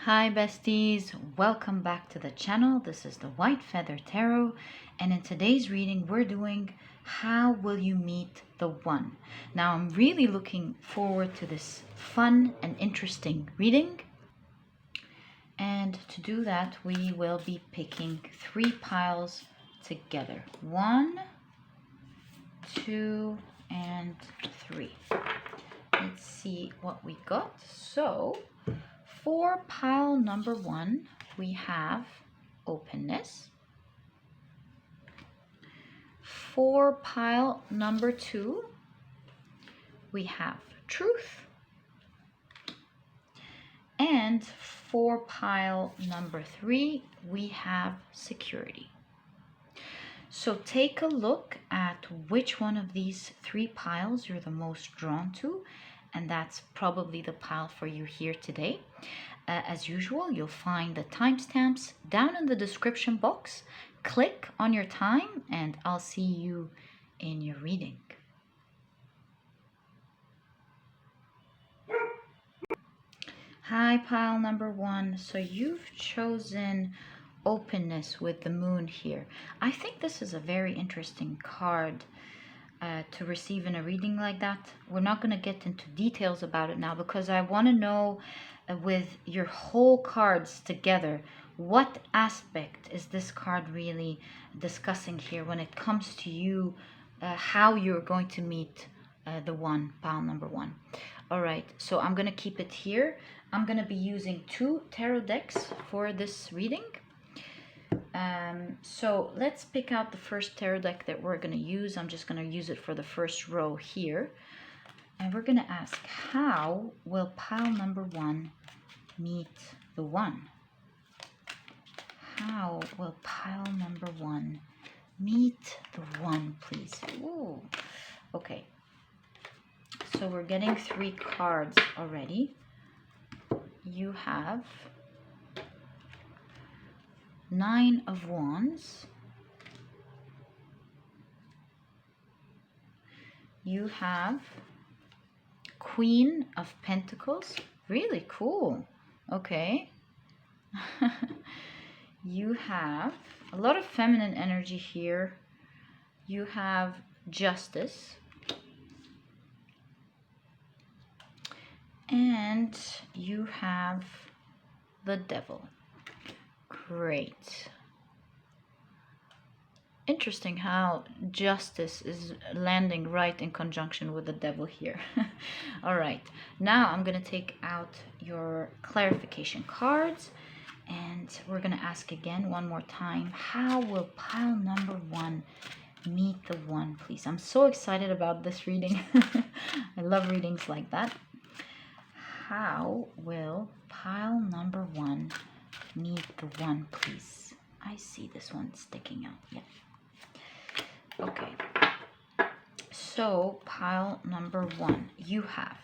Hi besties, welcome back to the channel. This is the White Feather Tarot, and in today's reading we're doing How Will You Meet the One? Now I'm really looking forward to this fun and interesting reading, and to do that we will be picking 3 piles together. 1, 2, and 3. Let's see what we got. So for pile number 1, we have openness. For pile number 2, we have truth. And for pile number 3, we have security. So take a look at which one of these 3 piles you're the most drawn to, and that's probably the pile for you here today. As usual, you'll find the timestamps down in the description box. Click on your time and I'll see you in your reading. Hi, pile number 1. So you've chosen openness with the moon here. I think this is a very interesting card to receive in a reading like that. We're not going to get into details about it now because I want to know with your whole cards together, what aspect is this card really discussing here when it comes to you, how you're going to meet the one, pile number 1. All right, so I'm going to keep it here. I'm going to be using 2 tarot decks for this reading. So let's pick out the first tarot deck that we're going to use. I'm just going to use it for the first row here. And we're going to ask, how will pile number 1 meet the one? How will pile number 1 meet the one, please? Ooh, okay. So we're getting 3 cards already. You have 9 of Wands. You have Queen of Pentacles. Really cool. Okay. You have a lot of feminine energy here. You have Justice. And you have the Devil. Great. Interesting how Justice is landing right in conjunction with the Devil here. All right, now I'm going to take out your clarification cards and we're going to ask again one more time, how will pile number 1 meet the one, please? I'm so excited about this reading. I love readings like that. How will pile number 1 meet the one, please? I see this one sticking out. Yeah. Okay. So pile number 1, you have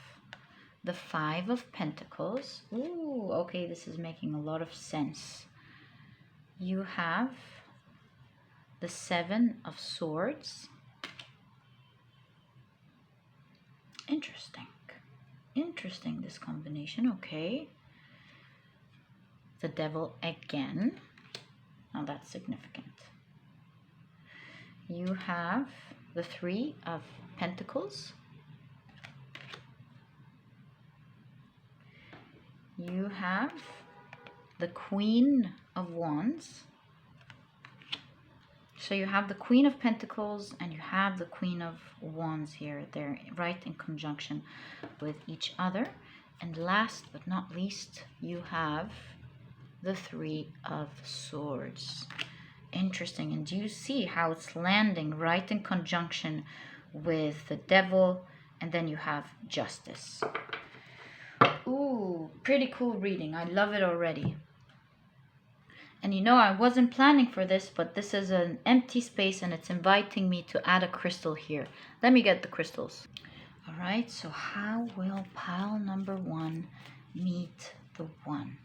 the 5 of Pentacles. Ooh, okay, this is making a lot of sense. You have the 7 of Swords. Interesting. Interesting, this combination. Okay. The Devil again. Now that's significant. You have the 3 of Pentacles. You have the Queen of Wands. So you have the Queen of Pentacles and you have the Queen of Wands here. They're right in conjunction with each other. And last but not least, you have the 3 of Swords. Interesting. And do you see how it's landing right in conjunction with the Devil, and then you have Justice. Ooh, pretty cool reading. I love it already. And you know, I wasn't planning for this, but this is an empty space and it's inviting me to add a crystal here. Let me get the crystals. All right, so how will pile number 1 meet the one?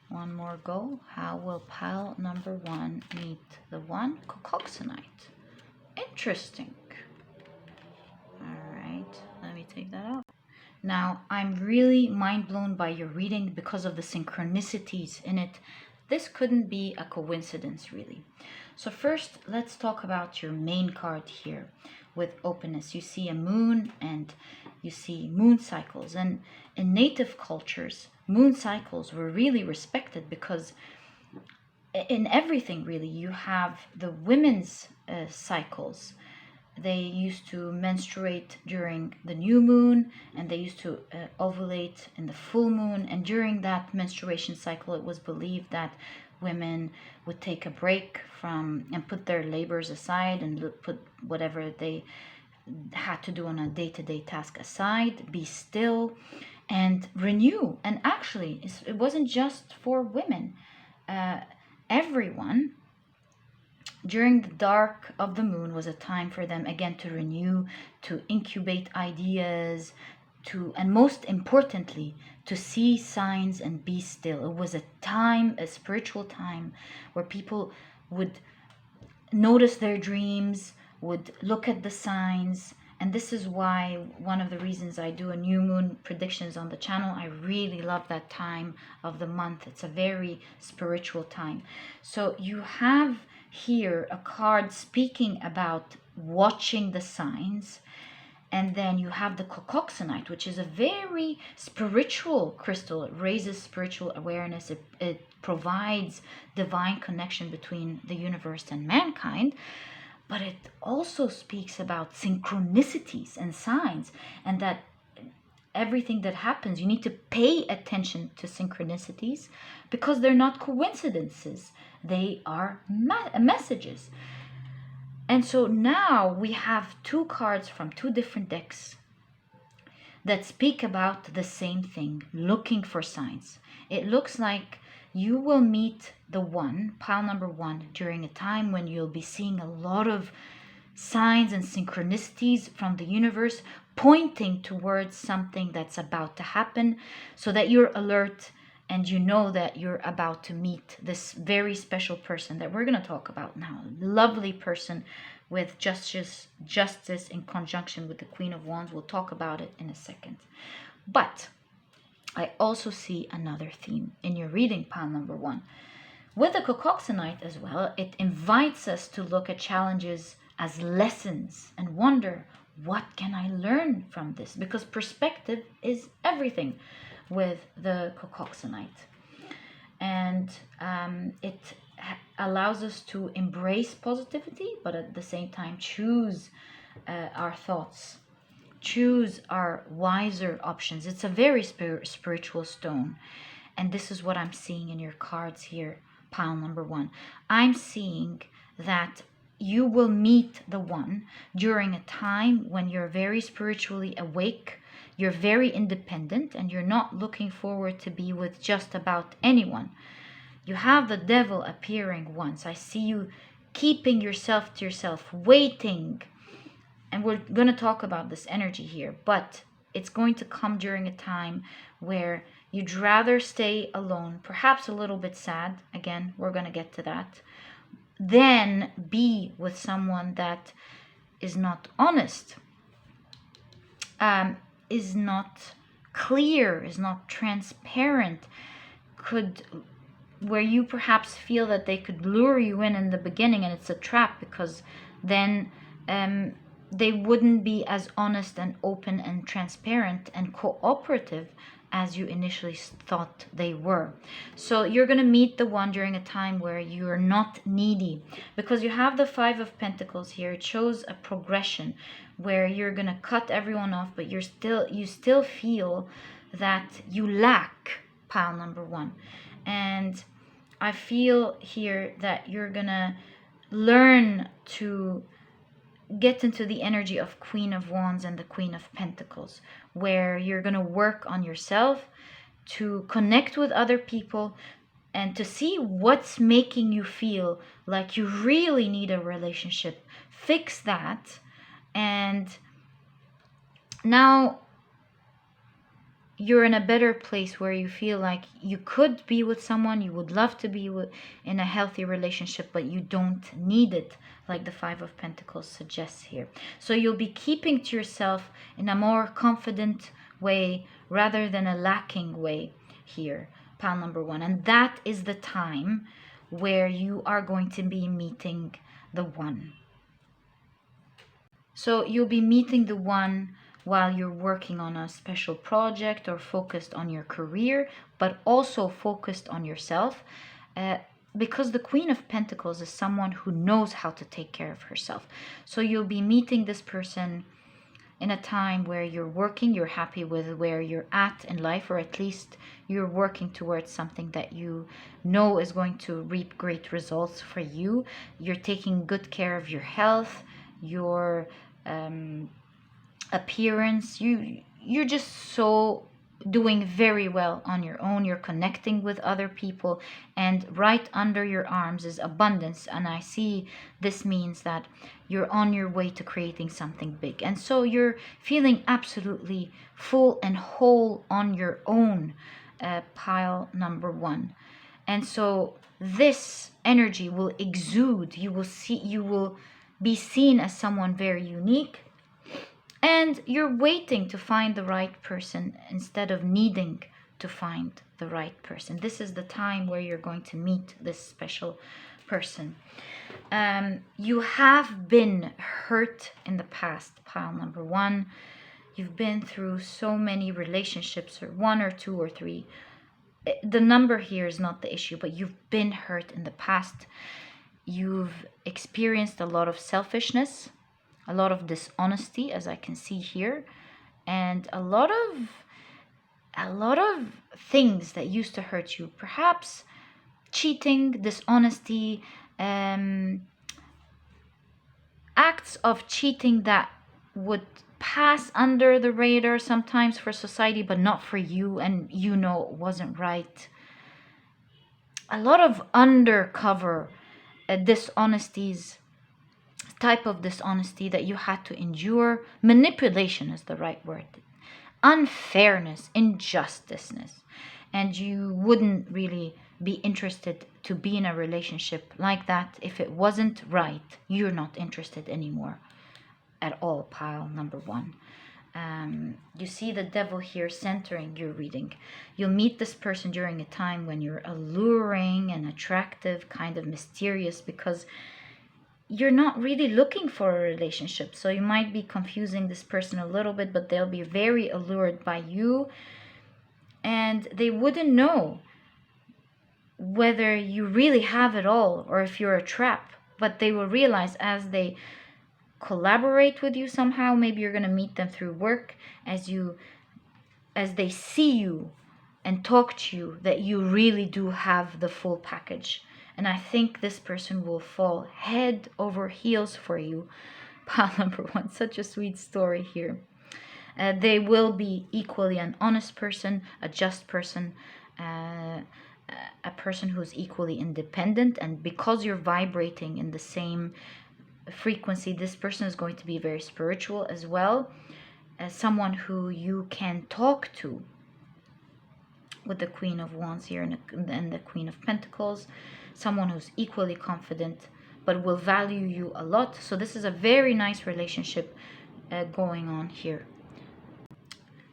One more go. How will pile number 1 meet the one? Cocoxanite. Interesting. All right, let me take that out. Now, I'm really mind blown by your reading because of the synchronicities in it. This couldn't be a coincidence, really. So first, let's talk about your main card here with openness. You see a moon and you see moon cycles. And in native cultures, moon cycles were really respected because in everything, really, you have the women's cycles. They used to menstruate during the new moon, and they used to ovulate in the full moon. And during that menstruation cycle, it was believed that women would take a break from and put their labors aside and put whatever they had to do on a day-to-day task aside, be still, and renew. And actually, it wasn't just for women. Everyone during the dark of the moon was a time for them again to renew, to incubate ideas, and most importantly, to see signs and be still. It was a time, a spiritual time, where people would notice their dreams, would look at the signs. And this is why one of the reasons I do a new moon predictions on the channel. I really love that time of the month. It's a very spiritual time. So you have here a card speaking about watching the signs. And then you have the cocoxanite, which is a very spiritual crystal. It raises spiritual awareness. It provides divine connection between the universe and mankind. But it also speaks about synchronicities and signs, and that everything that happens, you need to pay attention to synchronicities because they're not coincidences. They are messages. And so now we have two cards from two different decks that speak about the same thing, looking for signs. It looks like you will meet the one, pile number one, during a time when you'll be seeing a lot of signs and synchronicities from the universe pointing towards something that's about to happen, so that you're alert and you know that you're about to meet this very special person that we're going to talk about now. Lovely person with justice in conjunction with the Queen of Wands. We'll talk about it in a second. But I also see another theme in your reading, pile number one. With the cocoxanite as well, it invites us to look at challenges as lessons and wonder, what can I learn from this? Because perspective is everything with the cocoxanite. And it allows us to embrace positivity, but at the same time choose our thoughts, choose our wiser options. It's a very spiritual stone. And this is what I'm seeing in your cards here, pile number one. I'm seeing that you will meet the one during a time when you're very spiritually awake, you're very independent, and you're not looking forward to be with just about anyone. You have the devil appearing once. I see you keeping yourself to yourself, waiting. And we're going to talk about this energy here, but it's going to come during a time where you'd rather stay alone, perhaps a little bit sad. Again, we're going to get to that. Then be with someone that is not honest, is not clear, is not transparent, where you perhaps feel that they could lure you in the beginning, and it's a trap, because then they wouldn't be as honest and open and transparent and cooperative as you initially thought they were. So you're going to meet the one during a time where you're not needy, because you have the Five of Pentacles here. It shows a progression where you're going to cut everyone off, but you still feel that you lack, pile number one. And I feel here that you're going to learn to get into the energy of Queen of Wands and the Queen of Pentacles, where you're going to work on yourself, to connect with other people, and to see what's making you feel like you really need a relationship. Fix that. And now you're in a better place where you feel like you could be with someone, you would love to be in a healthy relationship, but you don't need it, like the Five of Pentacles suggests here. So you'll be keeping to yourself in a more confident, way rather than a lacking way here, pile number 1. And that is the time where you are going to be meeting the one. So you'll be meeting the one while you're working on a special project or focused on your career, but also focused on yourself. Because the Queen of Pentacles is someone who knows how to take care of herself. So you'll be meeting this person in a time where you're working, you're happy with where you're at in life, or at least you're working towards something that you know is going to reap great results for you. You're taking good care of your health, your appearance. You're just so doing very well on your own. You're connecting with other people, and right under your arms is abundance. And I see this means that you're on your way to creating something big, and so you're feeling absolutely full and whole on your own, pile number 1. And so this energy will exude. You will be seen as someone very unique. And you're waiting to find the right person instead of needing to find the right person. This is the time where you're going to meet this special person. You have been hurt in the past, pile number 1. You've been through so many relationships, or 1 or 2 or 3. The number here is not the issue, but you've been hurt in the past. You've experienced a lot of selfishness, a lot of dishonesty, as I can see here, and a lot of things that used to hurt you. Perhaps cheating, dishonesty, acts of cheating that would pass under the radar sometimes for society, but not for you, and you know it wasn't right. A lot of undercover dishonesties, type of dishonesty that you had to endure. Manipulation is the right word. Unfairness, injusticeness. And you wouldn't really be interested to be in a relationship like that. If it wasn't right, you're not interested anymore at all, pile number 1. You see the devil here centering your reading. You'll meet this person during a time when you're alluring and attractive, kind of mysterious, because you're not really looking for a relationship. So you might be confusing this person a little bit, but they'll be very allured by you, and they wouldn't know whether you really have it all or if you're a trap. But they will realize as they collaborate with you somehow, maybe you're going to meet them through work, as they see you and talk to you, that you really do have the full package. And I think this person will fall head over heels for you. Pile number 1, such a sweet story here. They will be equally an honest person, a just person, a person who's equally independent. And because you're vibrating in the same frequency, this person is going to be very spiritual as well, as someone who you can talk to, with the Queen of Wands here and the Queen of Pentacles. Someone who's equally confident but will value you a lot. So this is a very nice relationship going on here.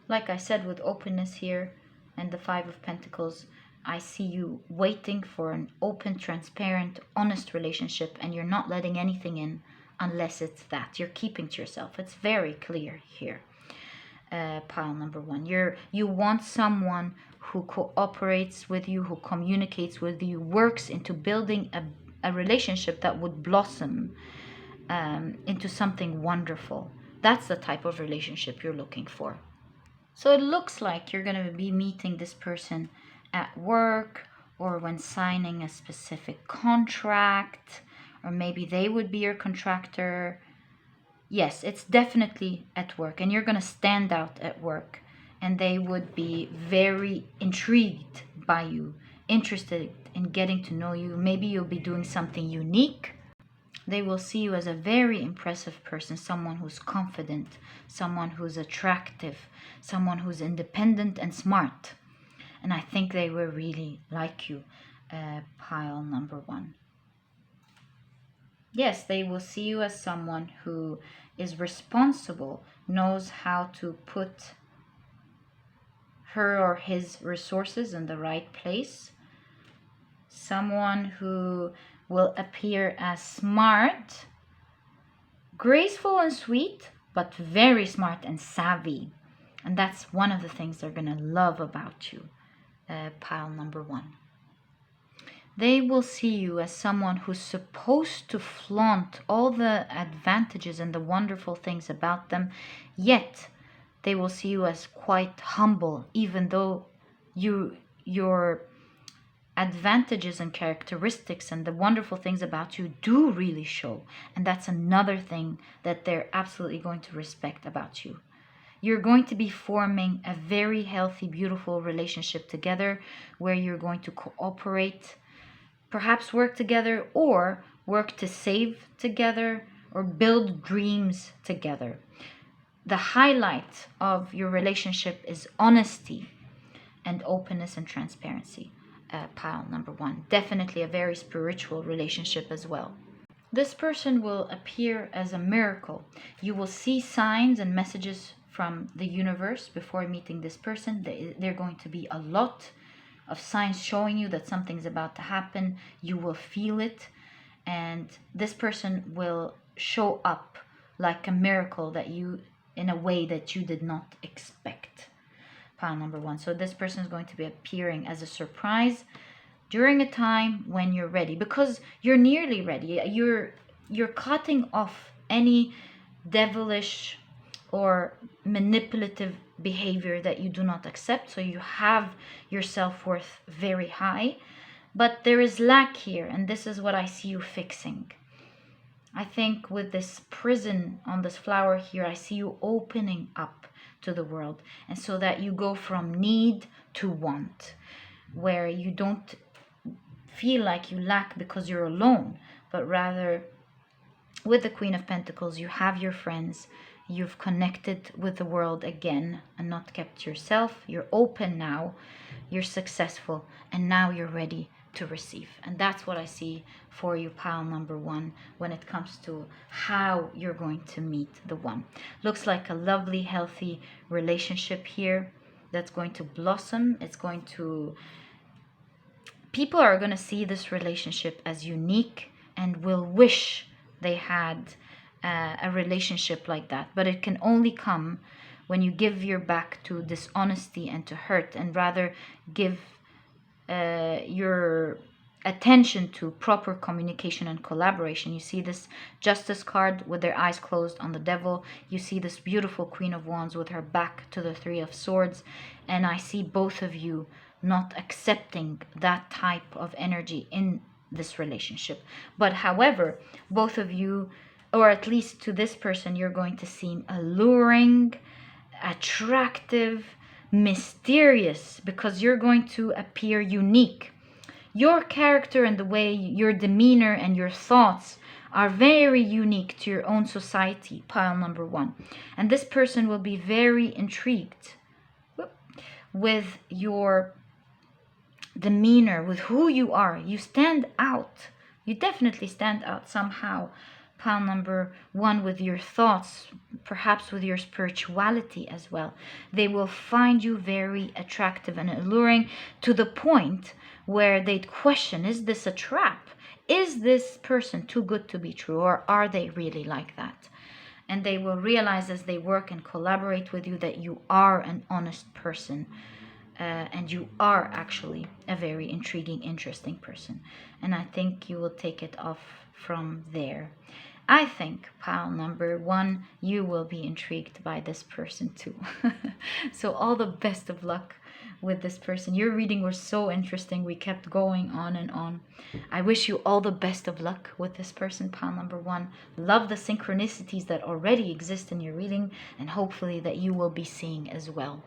Like I said, with openness here and the 5 of Pentacles, I see you waiting for an open, transparent, honest relationship, and you're not letting anything in unless it's that. You're keeping to yourself. It's very clear here. Pile number 1. You want someone who cooperates with you, who communicates with you, works into building a relationship that would blossom into something wonderful. That's the type of relationship you're looking for. So it looks like you're going to be meeting this person at work, or when signing a specific contract, or maybe they would be your contractor. Yes, it's definitely at work, and you're going to stand out at work, and they would be very intrigued by you, interested in getting to know you. Maybe you'll be doing something unique. They will see you as a very impressive person, someone who's confident, someone who's attractive, someone who's independent and smart. And I think they will really like you, pile number 1. Yes, they will see you as someone who is responsible, knows how to put her or his resources in the right place. Someone who will appear as smart, graceful and sweet, but very smart and savvy. And that's one of the things they're going to love about you, pile number 1. They will see you as someone who's supposed to flaunt all the advantages and the wonderful things about them, yet they will see you as quite humble, even though your advantages and characteristics and the wonderful things about you do really show. And that's another thing that they're absolutely going to respect about you. You're going to be forming a very healthy, beautiful relationship together where you're going to cooperate, perhaps work together, or work to save together, or build dreams together. The highlight of your relationship is honesty and openness and transparency. Pile number 1. Definitely a very spiritual relationship as well. This person will appear as a miracle. You will see signs and messages from the universe before meeting this person. They're going to be a lot of signs showing you that something's about to happen. You will feel it, and this person will show up like a miracle that you, in a way that you did not expect. Pile number 1. So this person is going to be appearing as a surprise during a time when you're ready, because you're nearly ready. You're cutting off any devilish or manipulative behavior that you do not accept, so you have your self-worth very high. But there is lack here, and this is what I see you fixing. I think with this prison on this flower here, I see you opening up to the world, and so that you go from need to want, where you don't feel like you lack because you're alone, but rather with the Queen of Pentacles, you have your friends. You've connected with the world again and not kept yourself. You're open now. You're successful. And now you're ready to receive. And that's what I see for you, pile number 1, when it comes to how you're going to meet the one. Looks like a lovely, healthy relationship here that's going to blossom. It's going to... People are going to see this relationship as unique and will wish they had a relationship like that. But it can only come when you give your back to dishonesty and to hurt, and rather give your attention to proper communication and collaboration. You see this Justice card with their eyes closed on the devil. You see this beautiful Queen of Wands with her back to the Three of Swords. And I see both of you not accepting that type of energy in this relationship. But however, both of you, or at least to this person, you're going to seem alluring, attractive, mysterious, because you're going to appear unique. Your character and the way your demeanor and your thoughts are very unique to your own society, pile number 1. And this person will be very intrigued with your demeanor, with who you are. You stand out. You definitely stand out somehow, pile number 1, with your thoughts, perhaps with your spirituality as well. They will find you very attractive and alluring, to the point where they'd question, is this a trap? Is this person too good to be true, or are they really like that? And they will realize as they work and collaborate with you that you are an honest person. And you are actually a very intriguing, interesting person. And I think you will take it off from there. I think, pile number 1, you will be intrigued by this person too. So all the best of luck with this person. Your reading was so interesting. We kept going on and on. I wish you all the best of luck with this person, pile number 1. Love the synchronicities that already exist in your reading, and hopefully that you will be seeing as well.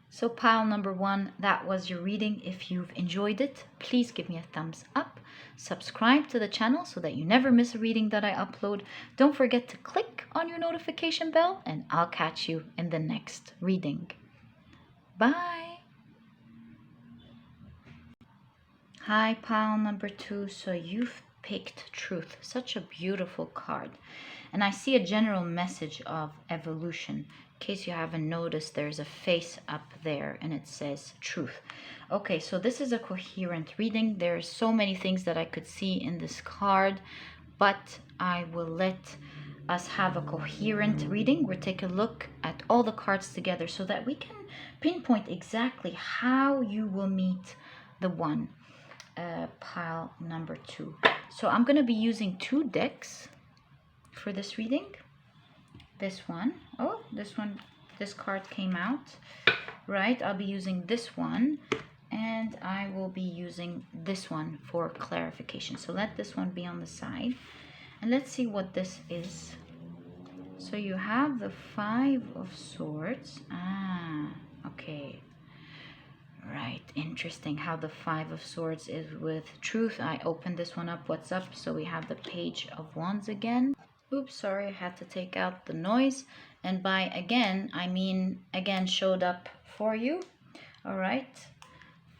So pile number 1, that was your reading. If you've enjoyed it, please give me a thumbs up. Subscribe to the channel so that you never miss a reading that I upload. Don't forget to click on your notification bell, and I'll catch you in the next reading. Bye. Hi, pile number 2. So you've picked truth. Such a beautiful card. And I see a general message of evolution. In case you haven't noticed, there's a face up there and it says truth. Okay, so this is a coherent reading. There's so many things that I could see in this card, but I will let us have a coherent reading. We'll take a look at all the cards together so that we can pinpoint exactly how you will meet the one. Pile number 2. So I'm going to be using 2 decks for this reading. This one, oh, this card came out, right? I'll be using this one, and I will be using this one for clarification. So let this one be on the side, and let's see what this is. So you have the 5 of Swords. Okay. Right, interesting how the 5 of Swords is with truth. I opened this one up. What's up? So we have the Page of Wands again. Oops, sorry, I had to take out the noise. And by again, I mean again showed up for you. All right,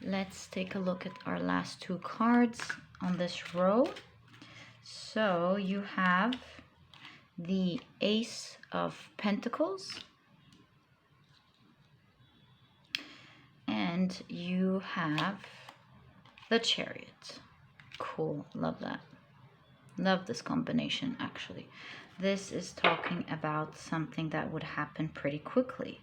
let's take a look at our last 2 cards on this row. So you have the Ace of Pentacles. And you have the Chariot. Cool, love that. Love this combination, actually. This is talking about something that would happen pretty quickly.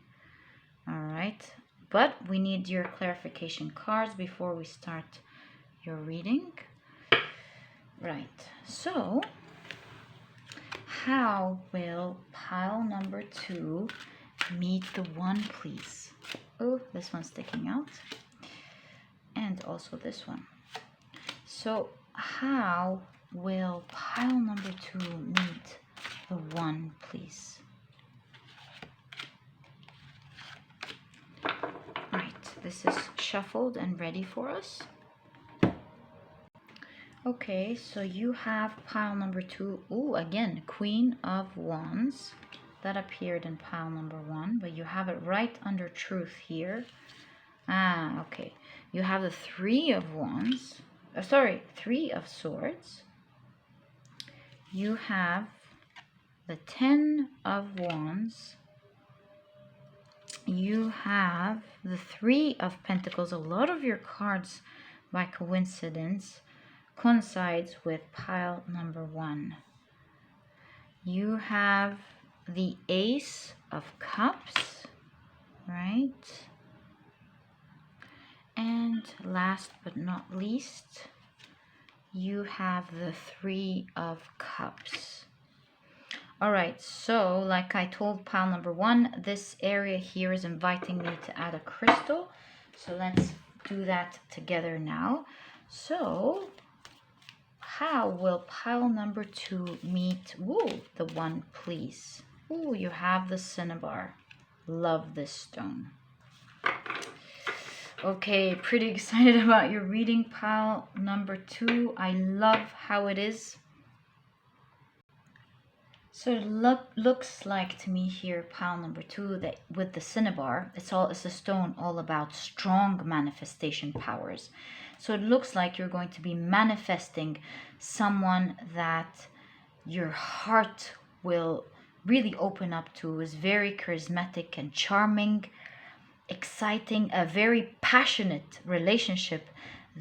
All right, but we need your clarification cards before we start your reading. Right, so how will pile number 2 meet the one, please? Oh, this one's sticking out. And also this one. So how will pile number 2 meet the one, please? Right, this is shuffled and ready for us. Okay, so you have pile number 2. Oh, again, Queen of Wands. That appeared in pile number 1, but you have it right under truth here. Okay. You have the 3 of Wands. 3 of Swords. You have the 10 of Wands. You have the 3 of Pentacles. A lot of your cards, by coincidence, coincides with pile number 1. You have the Ace of Cups, right? And last but not least, you have the 3 of Cups. All right, so like I told pile number 1, this area here is inviting me to add a crystal. So let's do that together now. So how will pile number 2 meet the one, please? Ooh, you have the cinnabar. Love this stone. Okay, pretty excited about your reading, pile number 2. I love how it is. So it looks like to me here, pile number 2, that with the cinnabar, it's a stone all about strong manifestation powers. So it looks like you're going to be manifesting someone that your heart will really open up to, is very charismatic and charming, exciting, a very passionate relationship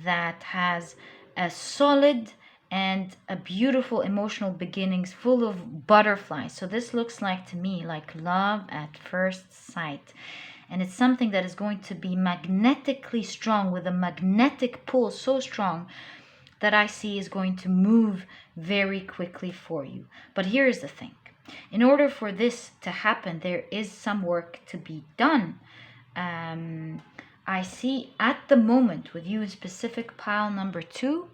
that has a solid and a beautiful emotional beginnings full of butterflies. So this looks like to me like love at first sight. And it's something that is going to be magnetically strong, with a magnetic pull so strong that I see is going to move very quickly for you. But here's the thing. In order for this to happen, there is some work to be done. I see at the moment with you in specific, pile number 2,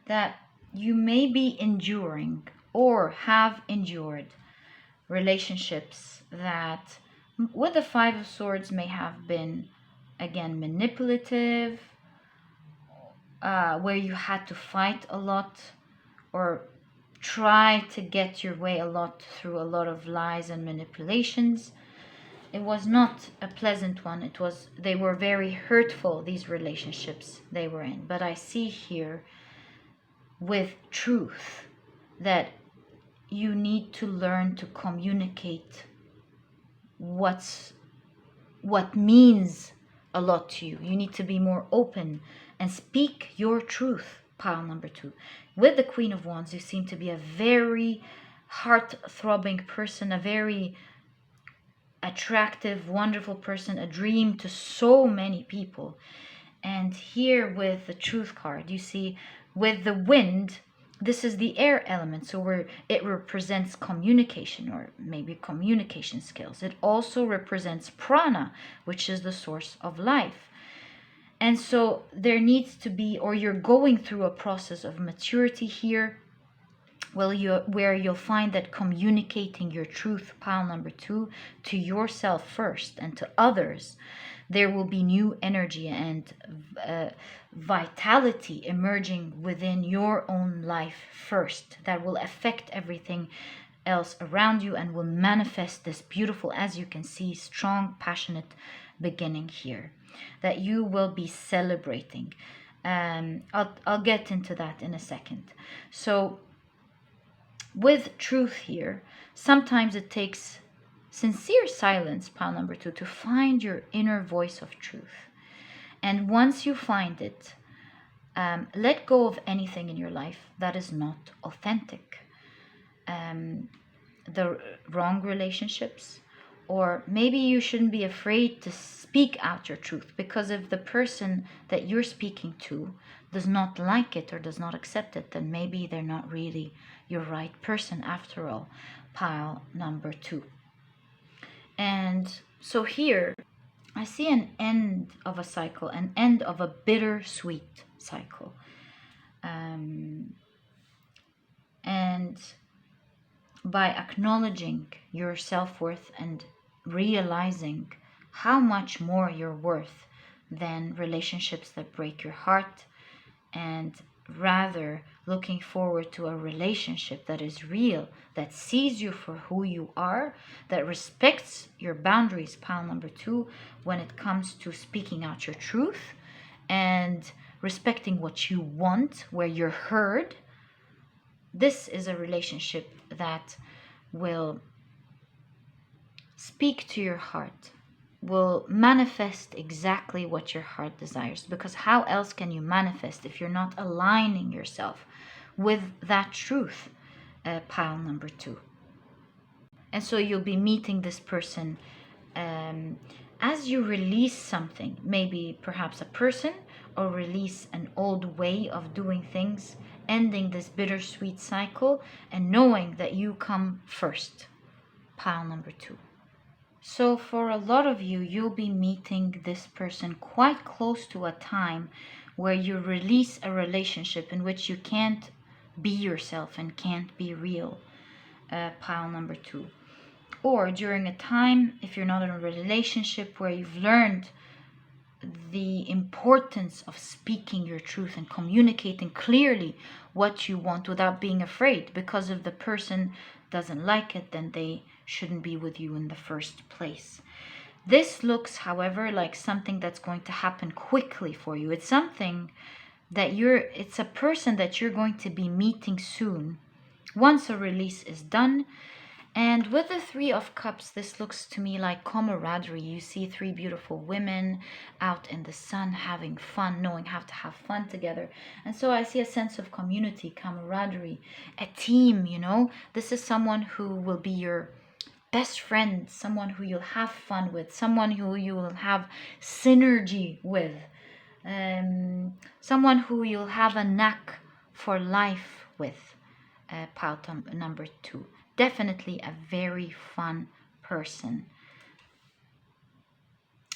that you may be enduring or have endured relationships that with the 5 of Swords may have been, again, manipulative, where you had to fight a lot or try to get your way a lot through a lot of lies and manipulations. It was not a pleasant one. They were very hurtful, these relationships they were in. But I see here with truth, that you need to learn to communicate what means a lot to you. You need to be more open and speak your truth, pile number 2. With the Queen of Wands, you seem to be a very heart-throbbing person, a very attractive, wonderful person, a dream to so many people. And here with the Truth card, you see with the wind, this is the air element, so it represents communication, or maybe communication skills. It also represents prana, which is the source of life. And so there needs to be, or you're going through a process of maturity here, where you'll find that communicating your truth, pile number 2, to yourself first and to others, there will be new energy and vitality emerging within your own life first, that will affect everything else around you and will manifest this beautiful, as you can see, strong, passionate beginning here that you will be celebrating. I'll get into that in a second. So with truth here, sometimes it takes sincere silence, pile number 2, to find your inner voice of truth. And once you find it, let go of anything in your life that is not authentic. The wrong relationships, or maybe you shouldn't be afraid to speak out your truth, because if the person that you're speaking to does not like it or does not accept it, then maybe they're not really your right person after all, pile number 2. And so here I see an end of a cycle, an end of a bittersweet cycle. And by acknowledging your self-worth and realizing how much more you're worth than relationships that break your heart, and rather looking forward to a relationship that is real, that sees you for who you are, that respects your boundaries, pile number 2, when it comes to speaking out your truth and respecting what you want, where you're heard. This is a relationship that will speak to your heart, will manifest exactly what your heart desires. Because how else can you manifest if you're not aligning yourself with that truth, pile number 2? And so you'll be meeting this person as you release something, maybe perhaps a person, or release an old way of doing things, ending this bittersweet cycle and knowing that you come first, pile number 2. So for a lot of you, you'll be meeting this person quite close to a time where you release a relationship in which you can't be yourself and can't be real, pile number 2. Or during a time, if you're not in a relationship, where you've learned the importance of speaking your truth and communicating clearly what you want without being afraid, because if the person doesn't like it, then they shouldn't be with you in the first place. This looks, however, like something that's going to happen quickly for you. It's something that it's a person that you're going to be meeting soon, once a release is done. And with the 3 of Cups, this looks to me like camaraderie. You see 3 beautiful women out in the sun having fun, knowing how to have fun together. And so I see a sense of community, camaraderie, a team, you know. This is someone who will be your best friend, someone who you'll have fun with, someone who you will have synergy with, someone who you'll have a knack for life with, pile number 2. Definitely a very fun person.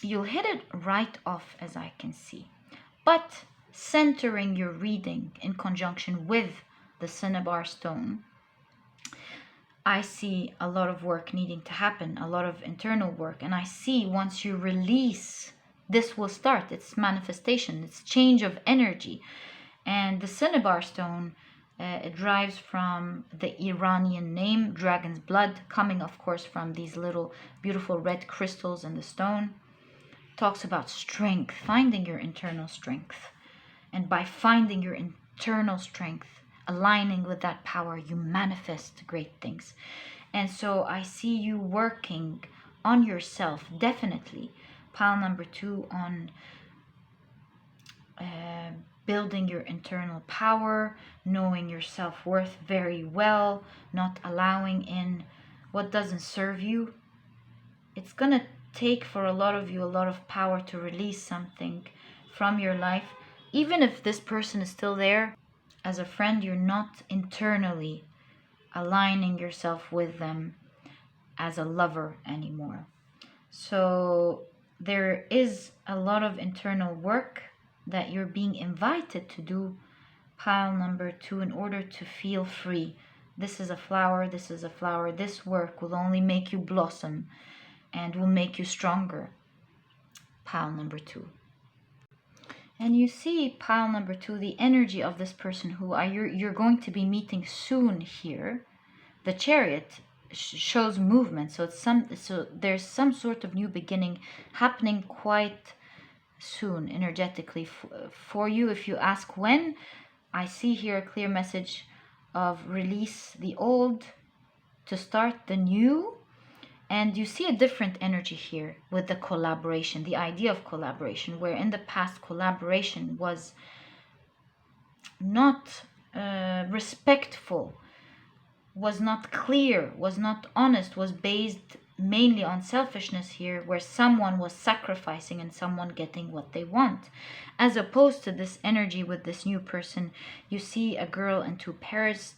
You'll hit it right off, as I can see. But centering your reading in conjunction with the cinnabar stone, I see a lot of work needing to happen, a lot of internal work. And I see once you release, this will start. It's manifestation, it's change of energy. And the cinnabar stone, it derives from the Iranian name, dragon's blood, coming, of course, from these little beautiful red crystals in the stone. Talks about strength, finding your internal strength. And by finding your internal strength, aligning with that power, you manifest great things. And so I see you working on yourself, definitely. Pile number 2, on building your internal power, knowing your self-worth very well, not allowing in what doesn't serve you. It's gonna take for a lot of you a lot of power to release something from your life. Even if this person is still there as a friend, you're not internally aligning yourself with them as a lover anymore. So there is a lot of internal work that you're being invited to do, pile number 2, in order to feel free. This is a flower, this is a flower. This work will only make you blossom and will make you stronger, pile number 2. And you see, pile number 2, the energy of this person who you're going to be meeting soon here. The Chariot shows movement, so there's some sort of new beginning happening quite soon, energetically for you. If you ask when, I see here a clear message of release the old to start the new. And you see a different energy here with the collaboration, the idea of collaboration, where in the past collaboration was not respectful, was not clear, was not honest, was based mainly on selfishness here, where someone was sacrificing and someone getting what they want. As opposed to this energy with this new person, you see a girl and 2 parrots.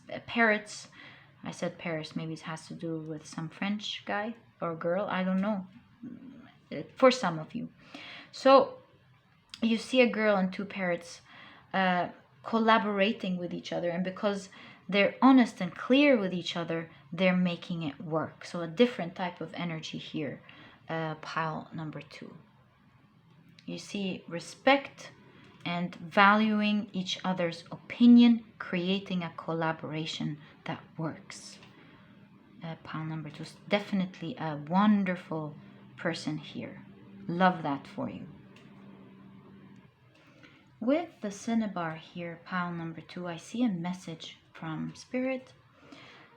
I said Paris, maybe it has to do with some French guy or girl, I don't know, for some of you. So you see a girl and 2 parrots collaborating with each other, and because they're honest and clear with each other, they're making it work. So a different type of energy here, pile number 2. You see respect and valuing each other's opinion, creating a collaboration that works. Pile number 2 is definitely a wonderful person here. Love that for you. With the cinnabar here, pile number 2, I see a message from Spirit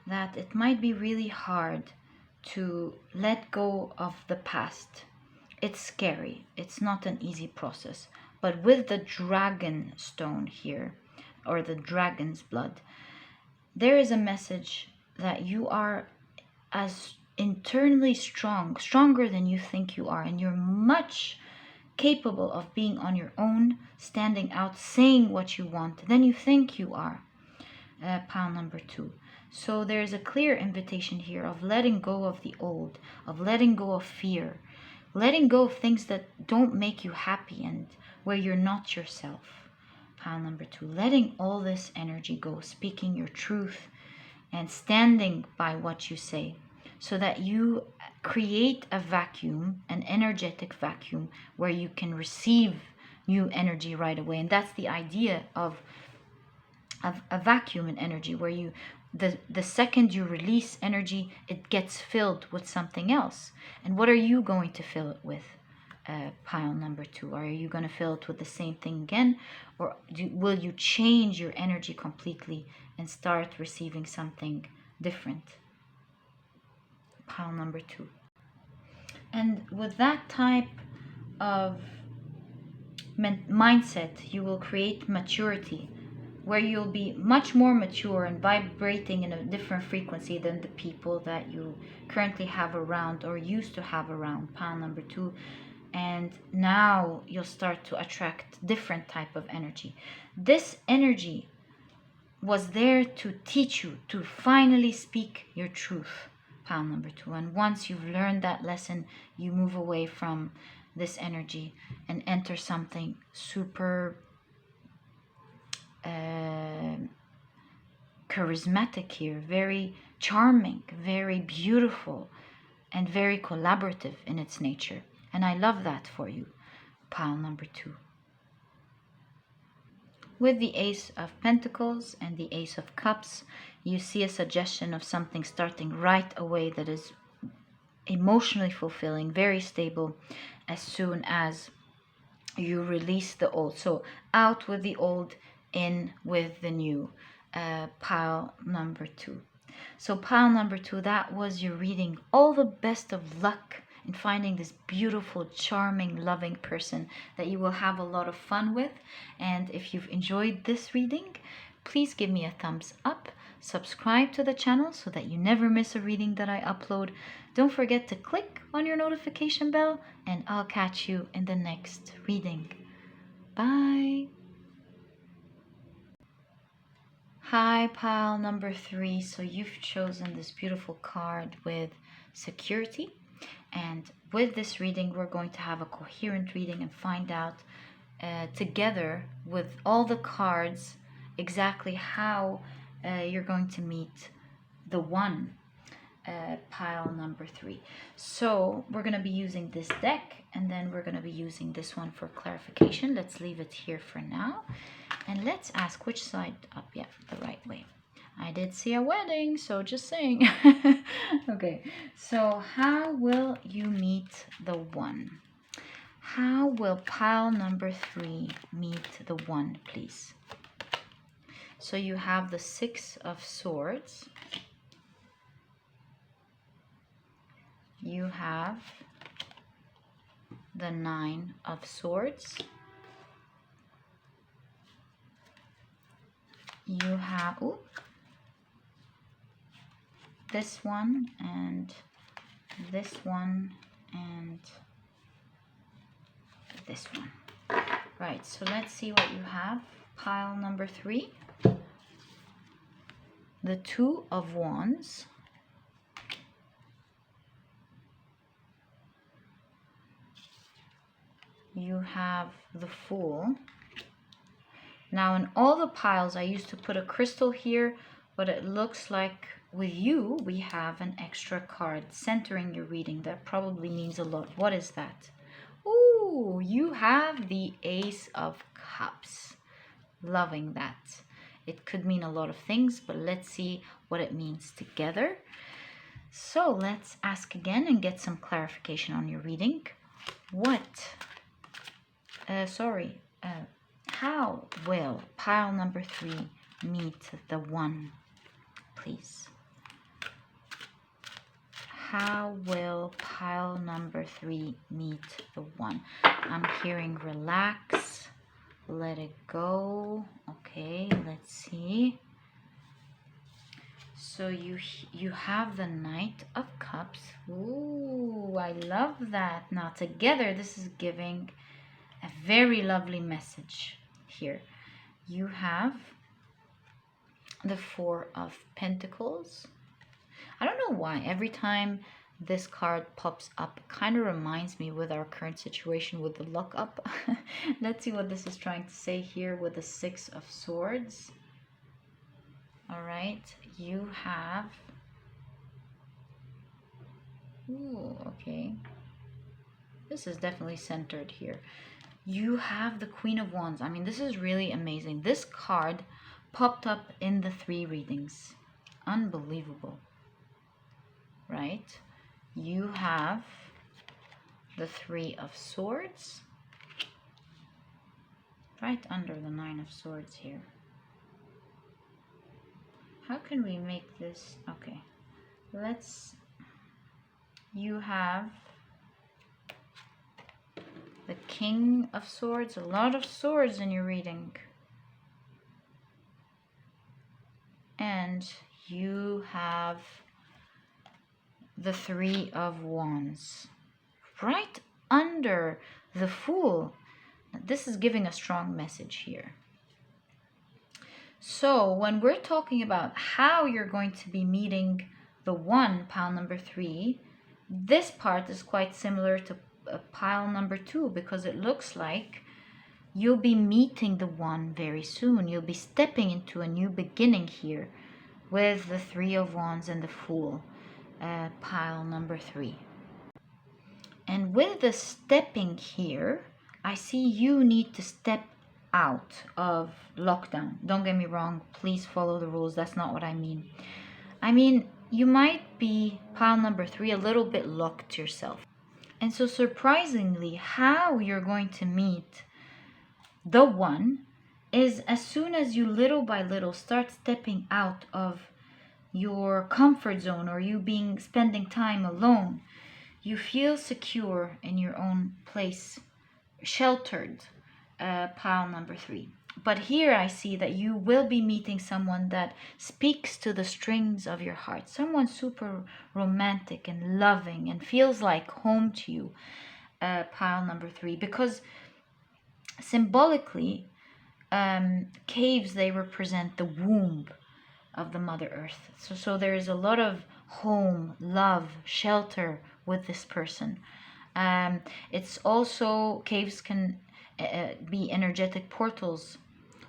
that it might be really hard to let go of the past. It's scary. It's not an easy process. But with the dragon stone here, or the dragon's blood, there is a message that you are as internally stronger than you think you are, and you're much capable of being on your own, standing out, saying what you want than you think you are, pile number 2. So there's a clear invitation here of letting go of the old, of letting go of fear, letting go of things that don't make you happy and where you're not yourself, pile number 2. Letting all this energy go, speaking your truth and standing by what you say, so that you create a vacuum, an energetic vacuum, where you can receive new energy right away. And that's the idea of a vacuum in energy, where you the second you release energy, it gets filled with something else. And what are you going to fill it with, pile number 2? Are you going to fill it with the same thing again, or will you change your energy completely and start receiving something different, pile number 2? And with that type of mindset, you will create maturity, where you'll be much more mature and vibrating in a different frequency than the people that you currently have around or used to have around, pile number 2. And now you'll start to attract different type of energy. This energy was there to teach you to finally speak your truth, pile number 2. And once you've learned that lesson, you move away from this energy and enter something super charismatic here, very charming, very beautiful, and very collaborative in its nature. And I love that for you, pile number 2. With the Ace of Pentacles and the Ace of Cups, you see a suggestion of something starting right away that is emotionally fulfilling, very stable, as soon as you release the old. So out with the old, in with the new. pile number 2. So pile number 2, that was your reading. All the best of luck in finding this beautiful, charming, loving person that you will have a lot of fun with. And if you've enjoyed this reading, please give me a thumbs up. Subscribe to the channel so that you never miss a reading that I upload. Don't forget to click on your notification bell, and I'll catch you in the next reading. Bye. Hi, pile number 3. So you've chosen this beautiful card with security. And with this reading, we're going to have a coherent reading and find out together with all the cards exactly how you're going to meet the one, pile number 3. So we're going to be using this deck, and then we're going to be using this one for clarification. Let's leave it here for now, and let's ask which side up. Yeah, the right way. I did see a wedding, so just saying. Okay, so how will you meet the one? How will pile number 3 meet the one, please? So you have the 6 of Swords. You have the 9 of Swords. You have this one and this one and this one. Right, so let's see what you have. Pile number 3. The 2 of Wands. You have the Fool. Now in all the piles I used to put a crystal here, but it looks like with you we have an extra card centering your reading. That probably means a lot. What is that? Ooh, you have the Ace of Cups. Loving that. It could mean a lot of things, but let's see what it means together. So let's ask again and get some clarification on your reading. How will pile number 3 meet the one, please? How will pile number 3 meet the one? I'm hearing relax, let it go. Okay, let's see. So you have the Knight of Cups. Ooh, I love that. Now together this is giving a very lovely message here. You have the 4 of Pentacles. I don't know why every time this card pops up, it kind of reminds me with our current situation with the luck up. Let's see what this is trying to say here with the 6 of Swords. All right, you have, ooh, okay, this is definitely centered here. You have the Queen of Wands. I mean, this is really amazing. This card popped up in the 3 readings. Unbelievable, right? You have the 3 of Swords right under the 9 of Swords here. How can we make this? Okay, you have the King of Swords. A lot of swords in your reading. And you have the 3 of Wands right under the Fool. This is giving a strong message here. So when we're talking about how you're going to be meeting the one, pile number 3, this part is quite similar to pile number 2, because it looks like you'll be meeting the one very soon. You'll be stepping into a new beginning here with the 3 of Wands and the Fool, pile number 3. And with the stepping here, I see you need to step out of lockdown. Don't get me wrong, please follow the rules. That's not what I mean. I mean, you might be, pile number 3, a little bit locked yourself. And so surprisingly, how you're going to meet the one is as soon as you little by little start stepping out of your comfort zone, or you spending time alone, you feel secure in your own place, sheltered, pile number 3. But here I see that you will be meeting someone that speaks to the strings of your heart, someone super romantic and loving and feels like home to you, pile number 3, because symbolically, caves, they represent the womb of the Mother Earth. So there is a lot of home, love, shelter with this person. It's also, caves can be energetic portals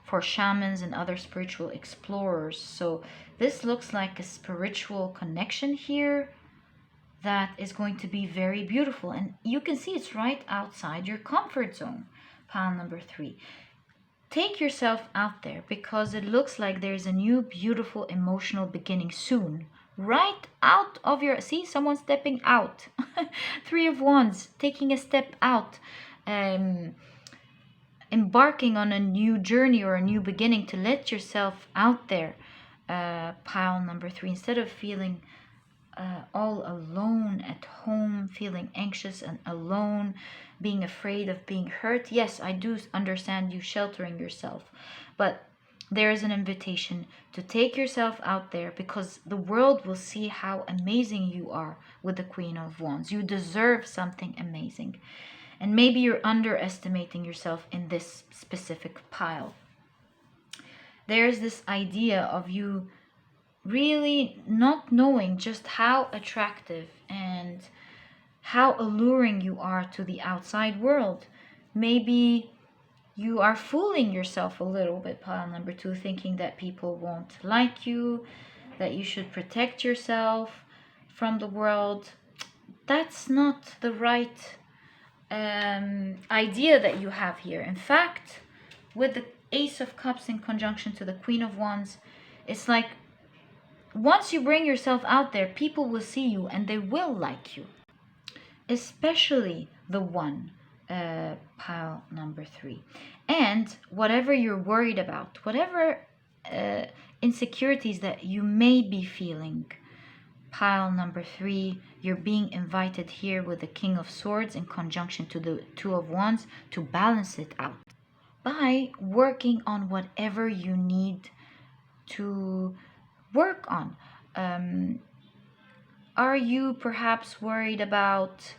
for shamans and other spiritual explorers. So this looks like a spiritual connection here that is going to be very beautiful. And you can see it's right outside your comfort zone, pile number 3. Take yourself out there, because it looks like there's a new beautiful emotional beginning soon. Right out of your, see, someone stepping out. 3 of Wands, taking a step out, embarking on a new journey or a new beginning, to let yourself out there, pile number 3, instead of feeling all alone at home, feeling anxious and alone, being afraid of being hurt. Yes, I do understand you sheltering yourself, but there is an invitation to take yourself out there, because the world will see how amazing you are with the Queen of Wands. You deserve something amazing. And maybe you're underestimating yourself in this specific pile. There's this idea of you really not knowing just how attractive and how alluring you are to the outside world. Maybe you are fooling yourself a little bit, pile number 2, thinking that people won't like you, that you should protect yourself from the world. That's not the right idea that you have here. In fact, with the Ace of Cups in conjunction to the Queen of Wands, it's like once you bring yourself out there, people will see you and they will like you. Especially the one, pile number 3. And whatever you're worried about, whatever insecurities that you may be feeling, pile number 3, you're being invited here with the King of Swords in conjunction to the 2 of Wands to balance it out by working on whatever you need to work on. Are you perhaps worried about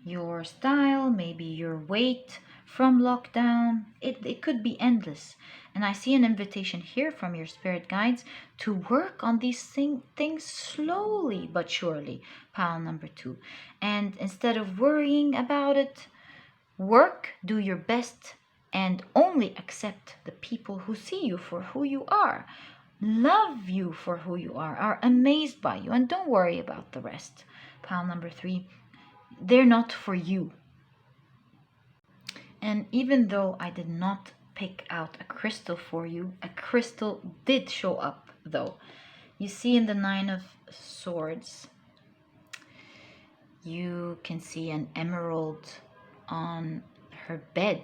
your style, maybe your weight from lockdown? It could be endless. And I see an invitation here from your spirit guides to work on these things slowly but surely, pile number 2. And instead of worrying about it, do your best, and only accept the people who see you for who you are, love you for who you are amazed by you, and don't worry about the rest, pile number 3. They're not for you. And even though I did not pick out a crystal for you, a crystal did show up though. You see in the 9 of Swords, you can see an emerald on her bed,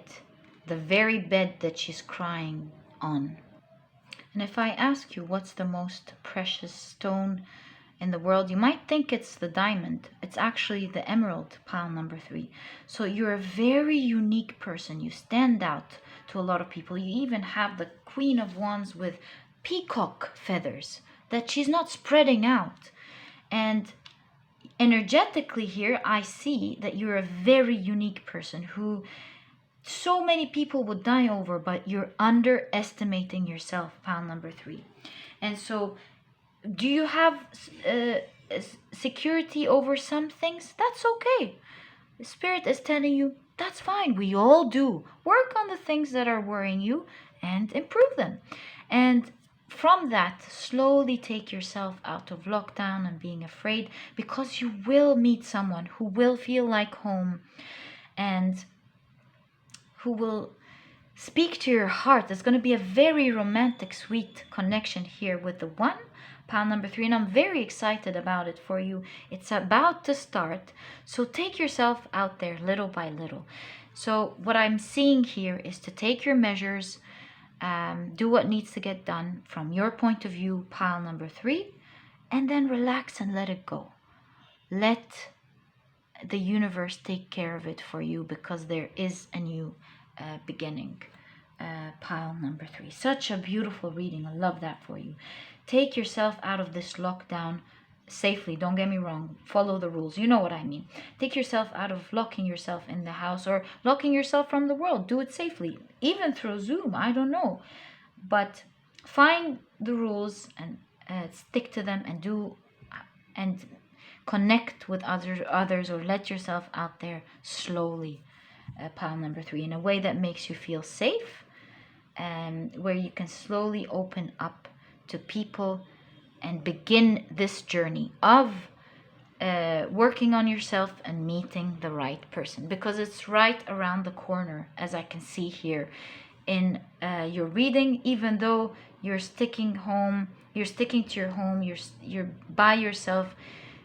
the very bed that she's crying on. And if I ask you what's the most precious stone in the world, you might think it's the diamond. It's actually the emerald, pile number 3. So you're a very unique person. You stand out to a lot of people. You even have the Queen of Wands with peacock feathers that she's not spreading out. And energetically here, I see that you're a very unique person who so many people would die over, but you're underestimating yourself, pile number 3. And so, do you have security over some things? That's okay. The Spirit is telling you, that's fine. We all do. Work on the things that are worrying you and improve them. And from that, slowly take yourself out of lockdown and being afraid, because you will meet someone who will feel like home and who will speak to your heart. There's going to be a very romantic, sweet connection here with the 1, pile number 3, and I'm very excited about it for you. It's about to start, so take yourself out there little by little. So what I'm seeing here is to take your measures, do what needs to get done from your point of view, pile number 3, and then relax and let it go. Let the universe take care of it for you, because there is a new beginning. Pile number 3. Such a beautiful reading. I love that for you. Take yourself out of this lockdown safely. Don't get me wrong. Follow the rules. You know what I mean. Take yourself out of locking yourself in the house or locking yourself from the world. Do it safely. Even through Zoom. I don't know. But find the rules and stick to them, and do and connect with others, or let yourself out there slowly. Pile number 3, in a way that makes you feel safe, and where you can slowly open up to people and begin this journey of working on yourself and meeting the right person, because it's right around the corner, as I can see here in your reading. Even though you're sticking to your home, you're by yourself,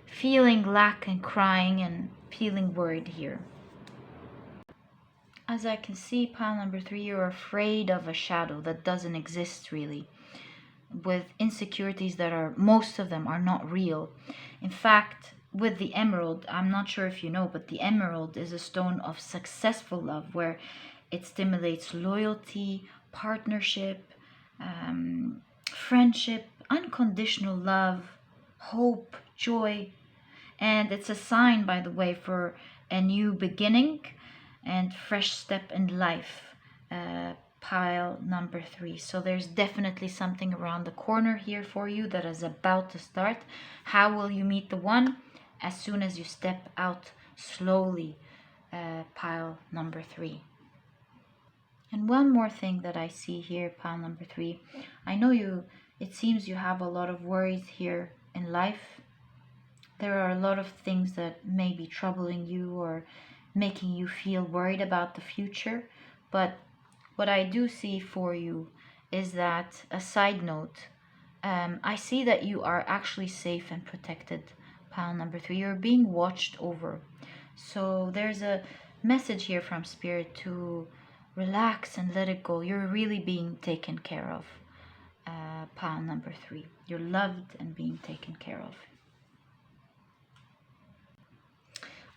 feeling lack and crying and feeling worried here. As I can see, pile number 3, you're afraid of a shadow that doesn't exist really, with insecurities that are, most of them are not real. In fact, with the emerald, I'm not sure if you know, but the emerald is a stone of successful love, where it stimulates loyalty, partnership, friendship, unconditional love, hope, joy. And it's a sign, by the way, for a new beginning and fresh step in life. Pile number 3. So there's definitely something around the corner here for you that is about to start. How will you meet the one? As soon as you step out slowly. Pile number 3. And one more thing that I see here, pile number 3. I know it seems you have a lot of worries here in life. There are a lot of things that may be troubling you or making you feel worried about the future. But what I do see for you is that, a side note, I see that you are actually safe and protected. Pile number 3, you're being watched over. So there's a message here from Spirit to relax and let it go. You're really being taken care of. Pile number 3, you're loved and being taken care of.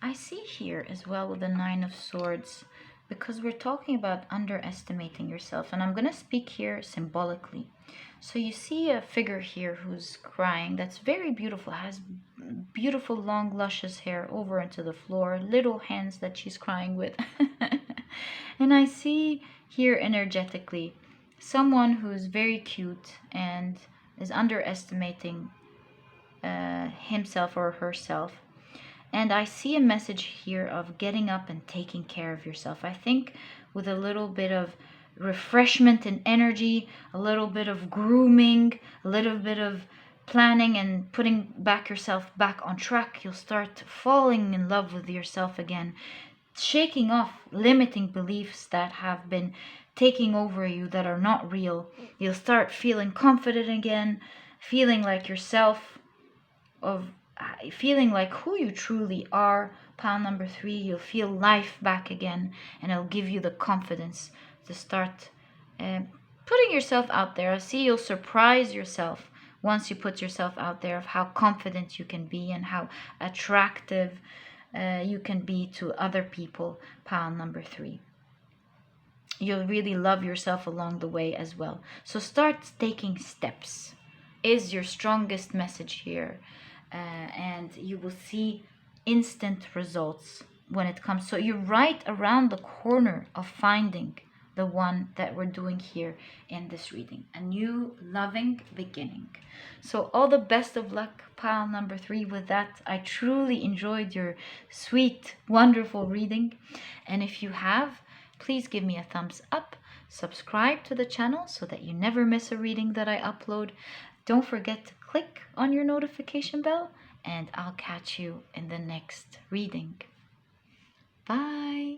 I see here as well with the 9 of Swords, because we're talking about underestimating yourself, and I'm going to speak here symbolically. So you see a figure here who's crying, that's very beautiful, has beautiful long luscious hair over into the floor, little hands that she's crying with. And I see here energetically someone who's very cute and is underestimating himself or herself. And I see a message here of getting up and taking care of yourself. I think with a little bit of refreshment and energy, a little bit of grooming, a little bit of planning and putting yourself back on track, you'll start falling in love with yourself again, shaking off limiting beliefs that have been taking over you that are not real. You'll start feeling confident again, feeling like yourself, feeling like who you truly are. Pile number 3, you'll feel life back again, and it'll give you the confidence to start putting yourself out there. I see you'll surprise yourself once you put yourself out there, of how confident you can be and how attractive you can be to other people. Pile number 3, you'll really love yourself along the way as well. So start taking steps is your strongest message here. And you will see instant results when it comes. So you're right around the corner of finding the one that we're doing here in this reading. A new loving beginning. So all the best of luck, pile number 3, with that. I truly enjoyed your sweet, wonderful reading. And if you have, please give me a thumbs up. Subscribe to the channel so that you never miss a reading that I upload. Don't forget to click on your notification bell, and I'll catch you in the next reading. Bye!